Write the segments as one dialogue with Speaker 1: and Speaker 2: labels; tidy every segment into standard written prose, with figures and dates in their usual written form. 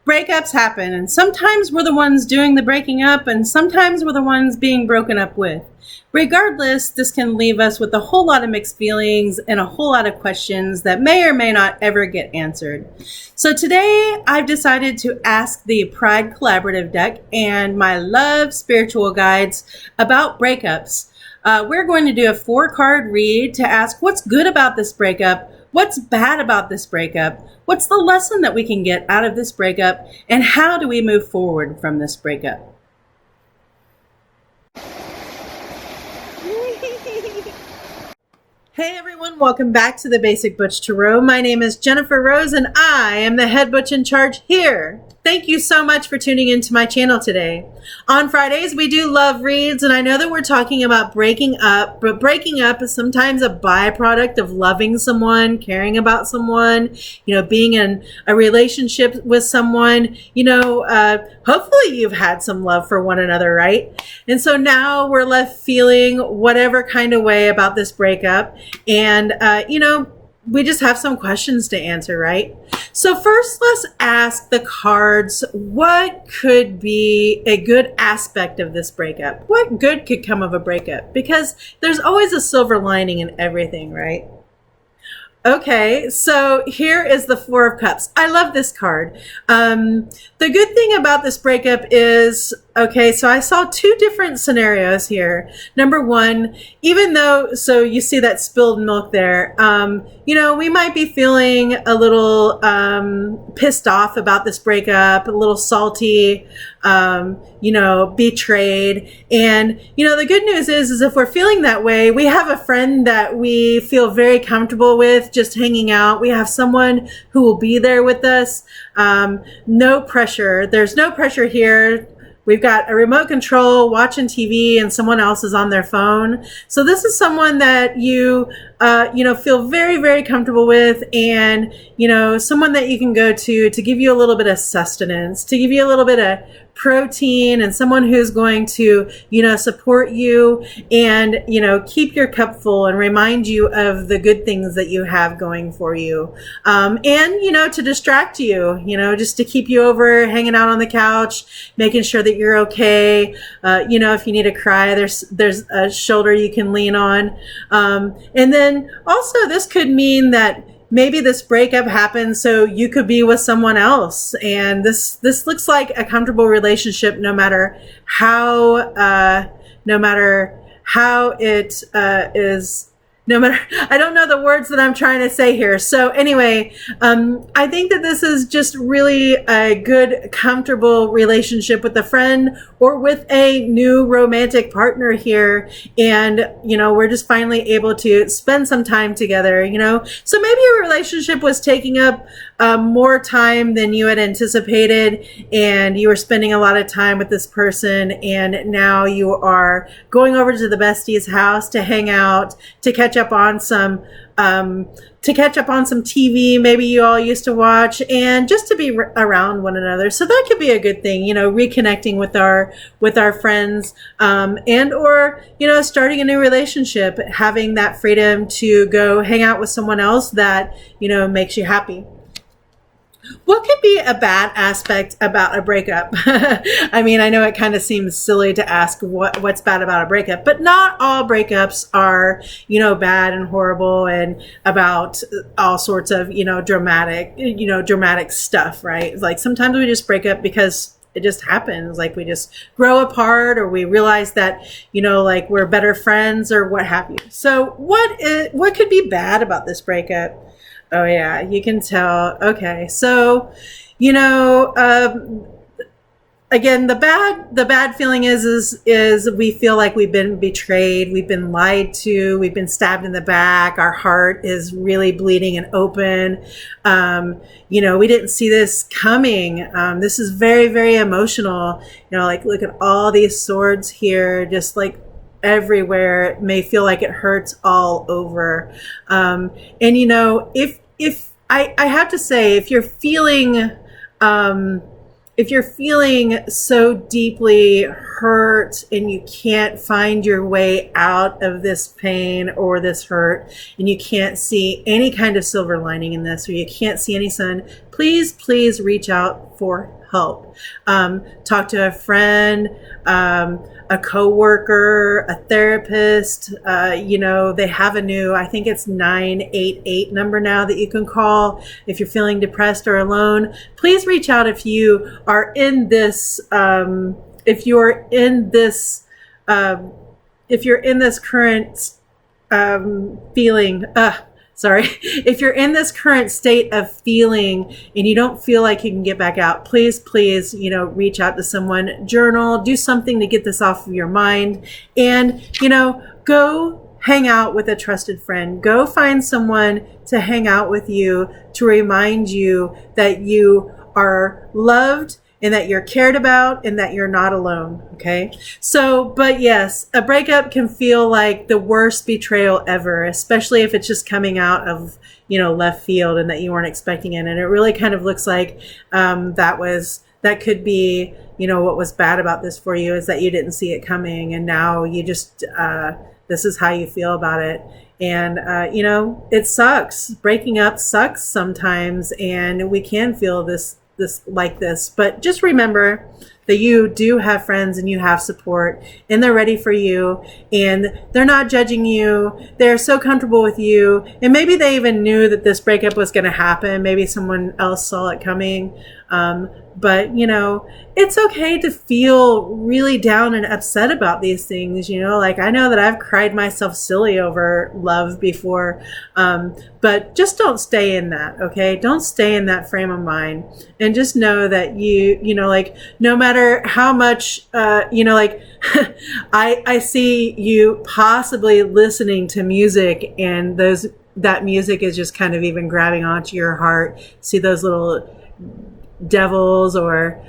Speaker 1: Breakups happen, and sometimes we're the ones doing the breaking up, and sometimes we're the ones being broken up with. Regardless, this can leave us with a whole lot of mixed feelings and a whole lot of questions that may or may not ever get answered. So today, I've decided to ask the Pride Collaborative deck and my love spiritual guides about breakups. We're going to do a 4-card read to ask what's good about this breakup, what's bad about this breakup, what's the lesson that we can get out of this breakup, and how do we move forward from this breakup? Hey everyone, welcome back to the Basic Butch Tarot. My name is Jennifer Rose and I am the head butch in charge here. Thank you so much for tuning into my channel today. On Fridays, we do love reads, and I know that we're talking about breaking up, but breaking up is sometimes a byproduct of loving someone, caring about someone, being in a relationship with someone. Hopefully you've had some love for one another, right? And so now we're left feeling whatever kind of way about this breakup. And, we just have some questions to answer, right? So first, let's ask the cards, what could be a good aspect of this breakup? What good could come of a breakup? Because there's always a silver lining in everything, right? Okay, so here is the 4 of Cups. I love this card. The good thing about this breakup is, okay, so I saw 2 different scenarios here. Number one, so you see that spilled milk there, we might be feeling a little pissed off about this breakup, a little salty, betrayed. And, the good news is if we're feeling that way, we have a friend that we feel very comfortable with just hanging out. We have someone who will be there with us. No pressure. There's no pressure here. We've got a remote control, watching TV, and someone else is on their phone. So this is someone that you, feel very, very comfortable with, and, someone that you can go to give you a little bit of sustenance, to give you a little bit of protein, and someone who's going to, support you and, keep your cup full and remind you of the good things that you have going for you. And, to distract you, just to keep you over hanging out on the couch, making sure that you're okay. If you need to cry, there's a shoulder you can lean on. And then also this could mean that maybe this breakup happened so you could be with someone else. And this looks like a comfortable relationship no matter how it is. I don't know the words that I'm trying to say here. So anyway, I think that this is just really a good, comfortable relationship with a friend or with a new romantic partner here. And, we're just finally able to spend some time together, So maybe your relationship was taking up more time than you had anticipated, and you were spending a lot of time with this person, and now you are going over to the bestie's house to hang out, to catch up on some TV maybe you all used to watch, and just to be around one another. So that could be a good thing, reconnecting with our friends, and or starting a new relationship, having that freedom to go hang out with someone else that makes you happy. What could be a bad aspect about a breakup? I mean, I know it kind of seems silly to ask what's bad about a breakup, but not all breakups are, bad and horrible and about all sorts of, dramatic stuff, right? Like sometimes we just break up because it just happens. Like we just grow apart, or we realize that, we're better friends or what have you. So what could be bad about this breakup? Oh yeah, you can tell. Okay, so again, the bad feeling is we feel like we've been betrayed, we've been lied to, we've been stabbed in the back, our heart is really bleeding and open. We didn't see this coming. This is very, very emotional. Look at all these swords here, just like everywhere. It may feel like it hurts all over. And if I have to say, if you're feeling so deeply hurt and you can't find your way out of this pain or this hurt, and you can't see any kind of silver lining in this, or you can't see any sun, please, please reach out for help. Talk to a friend, a coworker, a therapist. They have a new, I think it's 988 number now that you can call if you're feeling depressed or alone. Please reach out if you are in this, if you're in this current feeling, if you're in this current state of feeling and you don't feel like you can get back out, please, please, reach out to someone, journal, do something to get this off of your mind, and, go hang out with a trusted friend. Go find someone to hang out with you, to remind you that you are loved and that you're cared about and that you're not alone. Okay. So, but yes, a breakup can feel like the worst betrayal ever, especially if it's just coming out of, left field and that you weren't expecting it. And it really kind of looks like, that could be, what was bad about this for you is that you didn't see it coming. And now you just, this is how you feel about it. And, it sucks. Breaking up sucks sometimes. And we can feel this, but just remember that you do have friends and you have support and they're ready for you and they're not judging you. They're so comfortable with you. And maybe they even knew that this breakup was going to happen. Maybe someone else saw it coming. But it's okay to feel really down and upset about these things. I know that I've cried myself silly over love before. But just don't stay in that. Okay. Don't stay in that frame of mind, and just know that no matter how much, I see you possibly listening to music, and that music is just kind of even grabbing onto your heart. See those little devils or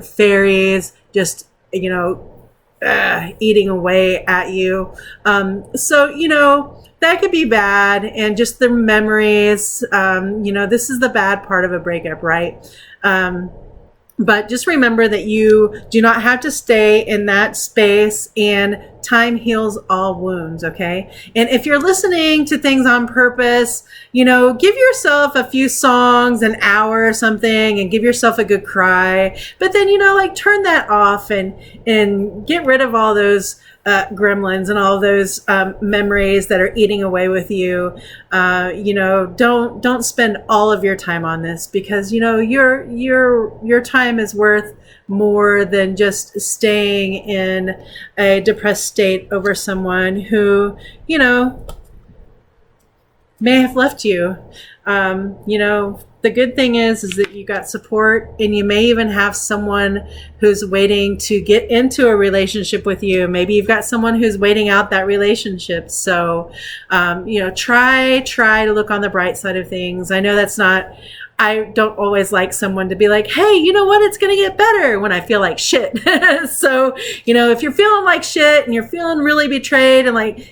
Speaker 1: fairies just eating away at you. That could be bad, and just the memories. This is the bad part of a breakup, right? But just remember that you do not have to stay in that space, and time heals all wounds, okay? And if you're listening to things on purpose, give yourself a few songs, an hour or something, and give yourself a good cry. But then, turn that off and get rid of all those gremlins and all those memories that are eating away with you. Don't spend all of your time on this, because your time is worth more than just staying in a depressed state over someone who may have left you. The good thing is that you got support, and you may even have someone who's waiting to get into a relationship with you. Maybe you've got someone who's waiting out that relationship. So, try to look on the bright side of things. I know I don't always like someone to be like, hey, you know what? It's going to get better, when I feel like shit. So, if you're feeling like shit and you're feeling really betrayed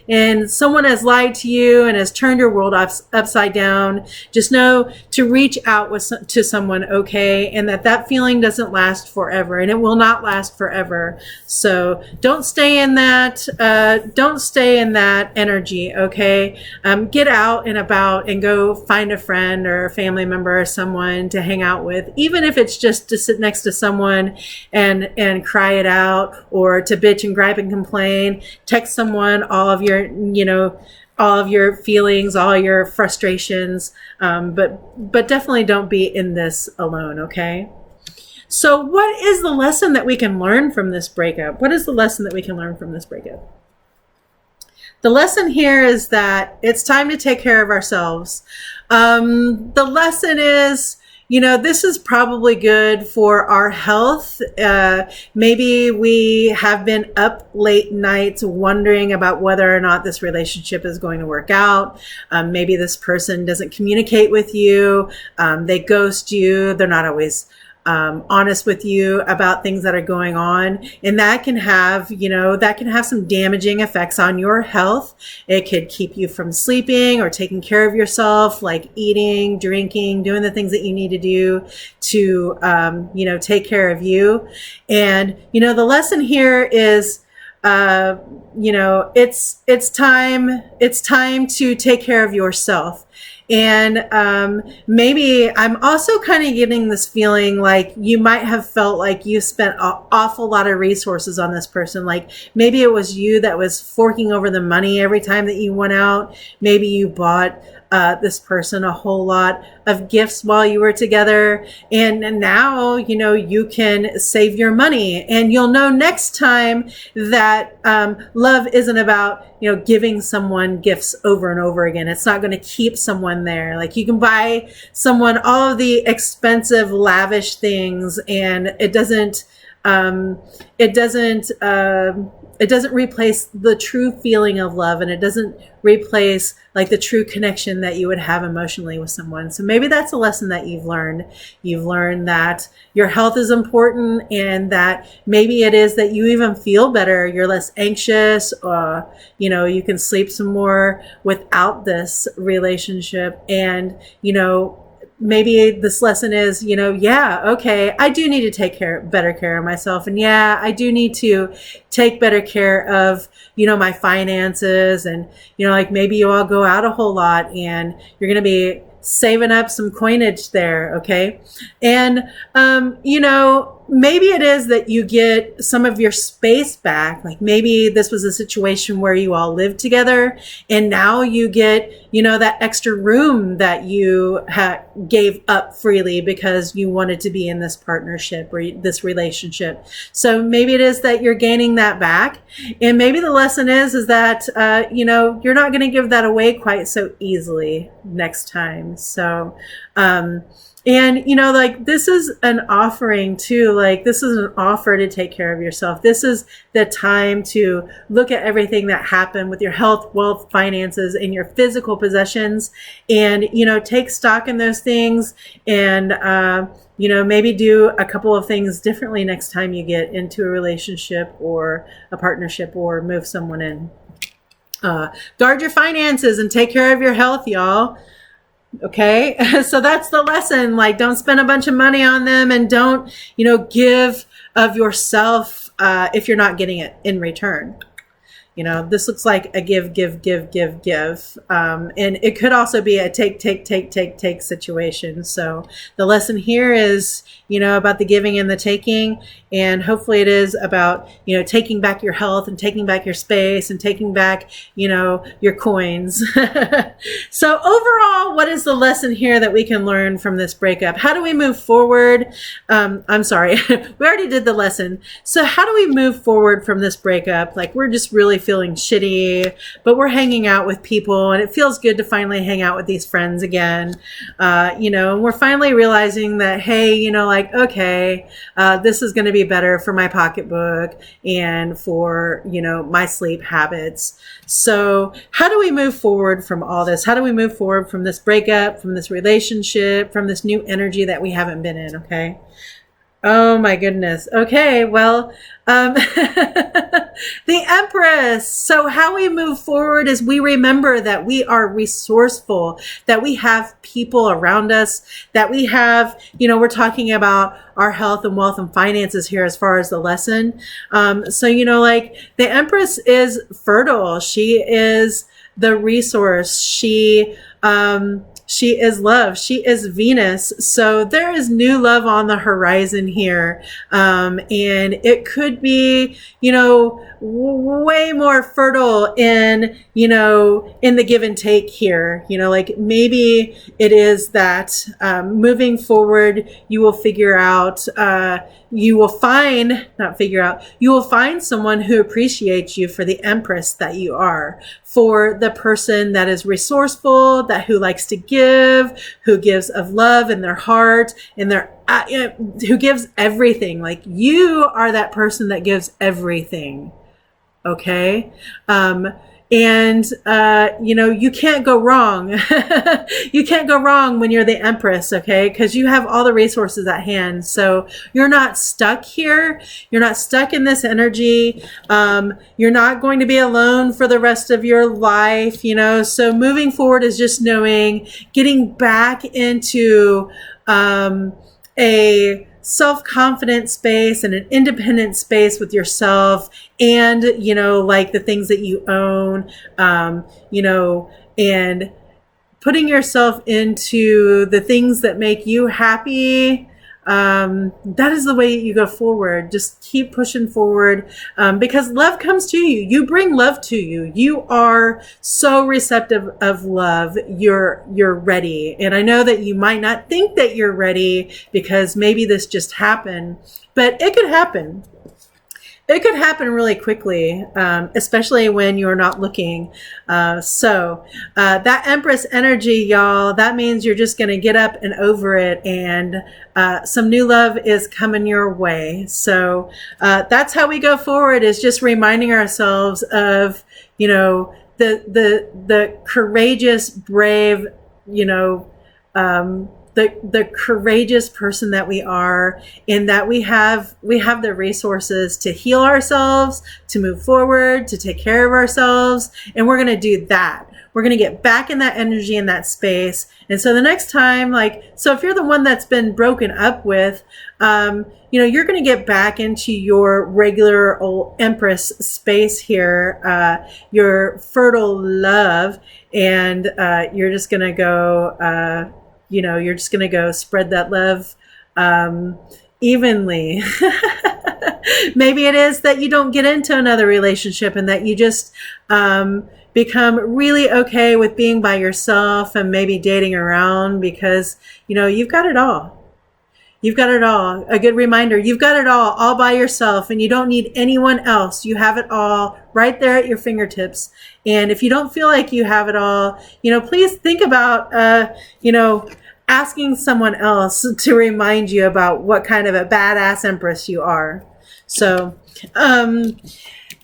Speaker 1: and someone has lied to you and has turned your world upside down, just know to reach out to someone, okay? And that feeling doesn't last forever, and it will not last forever. So don't stay in that, energy, okay? Get out and about and go find a friend or a family member or someone to hang out with, even if it's just to sit next to someone and cry it out, or to bitch and gripe and complain. Text someone all of your feelings, all your frustrations, but definitely don't be in this alone, okay? So what is the lesson that we can learn from this breakup? What is the lesson that we can learn from this breakup? The lesson here is that it's time to take care of ourselves. The lesson is, this is probably good for our health. Maybe we have been up late nights wondering about whether or not this relationship is going to work out. Maybe this person doesn't communicate with you. They ghost you. They're not always honest with you about things that are going on. And that can have, some damaging effects on your health. It could keep you from sleeping or taking care of yourself, like eating, drinking, doing the things that you need to do to, take care of you. And, the lesson here is, it's time to take care of yourself. And maybe I'm also kind of getting this feeling like you might have felt like you spent an awful lot of resources on this person. Like maybe it was you that was forking over the money every time that you went out. Maybe you bought this person a whole lot of gifts while you were together. And now, you can save your money, and you'll know next time that love isn't about, giving someone gifts over and over again. It's not going to keep someone there. Like you can buy someone all of the expensive, lavish things, and it doesn't replace the true feeling of love, and it doesn't replace like the true connection that you would have emotionally with someone. So maybe that's a lesson that you've learned. You've learned that your health is important, and that maybe it is that you even feel better. You're less anxious, you can sleep some more without this relationship. And, maybe this lesson is, okay, I do need to take better care of myself. And yeah, I do need to take better care of, my finances. And, like maybe you all go out a whole lot, and you're going to be saving up some coinage there. Okay. And, maybe it is that you get some of your space back. Like maybe this was a situation where you all lived together, and now you get, that extra room that you gave up freely because you wanted to be in this partnership or this relationship. So maybe it is that you're gaining that back. And maybe the lesson is that, you're not going to give that away quite so easily next time. So, and, like this is an offering too. Like this is an offer to take care of yourself. This is the time to look at everything that happened with your health, wealth, finances, and your physical possessions, and, take stock in those things, and, maybe do a couple of things differently next time you get into a relationship or a partnership or move someone in. Guard your finances and take care of your health, y'all. Okay. So that's the lesson. Like, don't spend a bunch of money on them, and don't, give of yourself, if you're not getting it in return. This looks like a give. And it could also be a take situation. So the lesson here is, about the giving and the taking. And hopefully it is about, taking back your health and taking back your space and taking back, your coins. So overall, what is the lesson here that we can learn from this breakup? How do we move forward? I'm sorry, we already did the lesson. So how do we move forward from this breakup? Like we're just really feeling shitty, but we're hanging out with people, and it feels good to finally hang out with these friends again. And we're finally realizing that, hey, okay, this is going to be better for my pocketbook and for, my sleep habits. So how do we move forward from all this? How do we move forward from this breakup, from this relationship, from this new energy that we haven't been in? Okay. Oh my goodness. Okay. Well, the Empress. So how we move forward is we remember that we are resourceful, that we have people around us, that we have, we're talking about our health and wealth and finances here as far as the lesson. So, like the Empress is fertile. She is the resource. She is love. She is Venus. So there is new love on the horizon here. And it could be, way more fertile in, in the give and take here. Like maybe it is that moving forward, you will figure out, you will find someone who appreciates you for the Empress that you are, for the person that is resourceful, who likes to give, who gives of love in their heart, in their who gives everything. Like you are that person that gives everything. Okay. And, you can't go wrong. You can't go wrong when you're the Empress, okay? Because you have all the resources at hand. So you're not stuck here. You're not stuck in this energy. You're not going to be alone for the rest of your life, So moving forward is just getting back into a self-confident space and an independent space with yourself, and like the things that you own, and putting yourself into the things that make you happy, that is the way you go forward. Just keep pushing forward, because love comes to you. You bring love to you. You are so receptive of love. You're ready. And I know that you might not think that you're ready because maybe this just happened, but it could happen. It could happen really quickly, especially when you're not looking. So that Empress energy, y'all, that means you're just going to get up and over it, and some new love is coming your way. So that's how we go forward, is just reminding ourselves of, you know, the courageous, brave, you know, the courageous person that we are, in that we have the resources to heal ourselves, to move forward, to take care of ourselves. And we're going to do that. We're going to get back in that energy, in that space. And so the next time, so if you're the one that's been broken up with, you know, you're going to get back into your regular old Empress space here, your fertile love, and you're just going to go, you know, you're just going to go spread that love evenly. Maybe it is that you don't get into another relationship, and that you just become really okay with being by yourself and maybe dating around, because, you know, you've got it all. You've got it all. A good reminder, you've got it all by yourself, and you don't need anyone else. You have it all right there at your fingertips. And if you don't feel like you have it all, you know, please think about, you know, asking someone else to remind you about what kind of a badass Empress you are. So,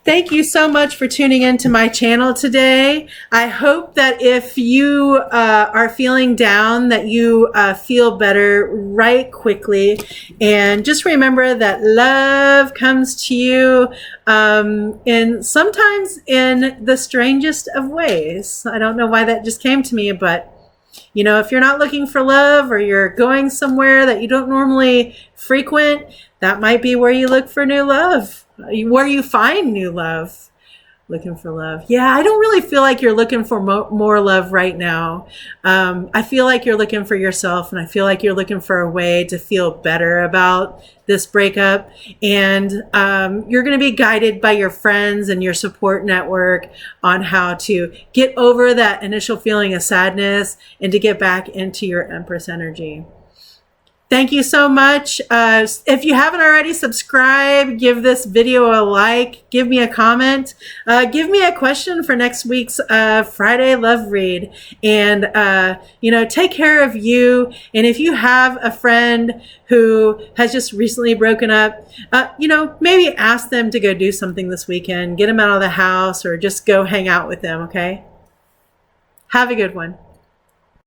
Speaker 1: thank you so much for tuning into my channel today. I hope that if you are feeling down, that you feel better right quickly. And just remember that love comes to you sometimes in the strangest of ways. I don't know why that just came to me, but you know, if you're not looking for love, or you're going somewhere that you don't normally frequent, that might be where you look for new love, where you find new love. Looking for love. Yeah, I don't really feel like you're looking for more love right now. I feel like you're looking for yourself, and I feel like you're looking for a way to feel better about this breakup. And you're going to be guided by your friends and your support network on how to get over that initial feeling of sadness and to get back into your Empress energy. Thank you so much. If you haven't already, subscribe, give this video a like, give me a comment, give me a question for next week's Friday Love Read. And, you know, take care of you. And if you have a friend who has just recently broken up, you know, maybe ask them to go do something this weekend, get them out of the house, or just go hang out with them, okay? Have a good one.